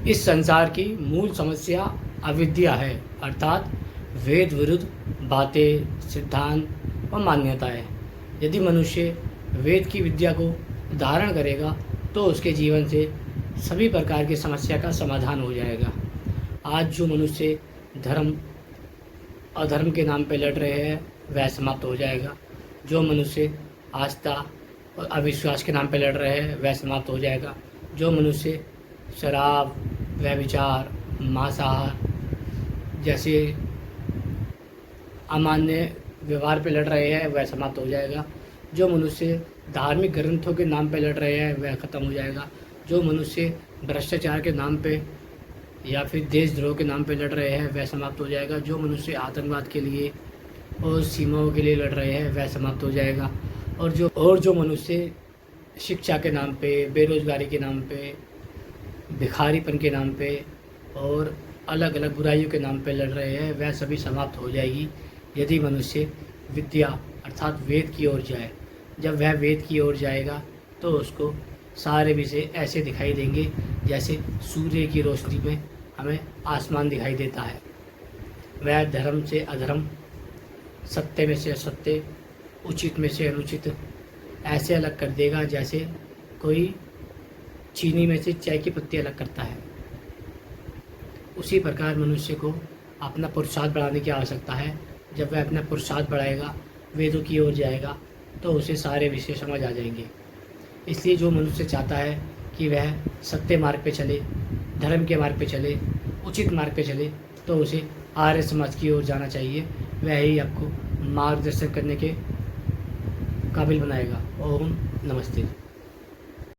इस संसार की मूल समस्या अविद्या है, अर्थात वेद विरुद्ध बातें, सिद्धांत और मान्यताएं। यदि मनुष्य वेद की विद्या को धारण करेगा तो उसके जीवन से सभी प्रकार की समस्या का समाधान हो जाएगा। आज जो मनुष्य धर्म अधर्म के नाम पे लड़ रहे हैं वह समाप्त हो जाएगा। जो मनुष्य आस्था और अविश्वास के नाम पे लड़ रहे हैं वह समाप्त हो जाएगा। जो मनुष्य शराब, व्यभिचार, मांसाहार जैसे अमान्य व्यवहार पे लड़ रहे हैं वह समाप्त हो जाएगा। जो मनुष्य धार्मिक ग्रंथों के नाम पे लड़ रहे हैं वह ख़त्म हो जाएगा। जो मनुष्य भ्रष्टाचार के नाम पे या फिर देशद्रोह के नाम पे लड़ रहे हैं वह समाप्त हो जाएगा। जो मनुष्य आतंकवाद के लिए और सीमाओं के लिए लड़ रहे हैं वह समाप्त हो जाएगा। और जो मनुष्य शिक्षा के नाम पे, बेरोजगारी के नाम पे, भिखारीपन के नाम पे और अलग अलग बुराइयों के नाम पे लड़ रहे हैं वह सभी समाप्त हो जाएगी यदि मनुष्य विद्या अर्थात वेद की ओर जाए। जब वह वेद की ओर जाएगा तो उसको सारे विषय ऐसे दिखाई देंगे जैसे सूर्य की रोशनी में हमें आसमान दिखाई देता है। वह धर्म से अधर्म, सत्य में से असत्य, उचित में से अनुचित ऐसे अलग कर देगा जैसे कोई चीनी में से चाय की पत्ती अलग करता है। उसी प्रकार मनुष्य को अपना पुरुषार्थ बढ़ाने की आवश्यकता है। जब वह अपना पुरुषार्थ बढ़ाएगा, वेदों की ओर जाएगा तो उसे सारे विषय समझ आ जाएंगे। इसलिए जो मनुष्य चाहता है कि वह सत्य मार्ग पे चले, धर्म के मार्ग पे चले, उचित मार्ग पे चले, तो उसे आर्य समाज की ओर जाना चाहिए। वह ही आपको मार्गदर्शन करने के काबिल बनाएगा। ओम नमस्ते।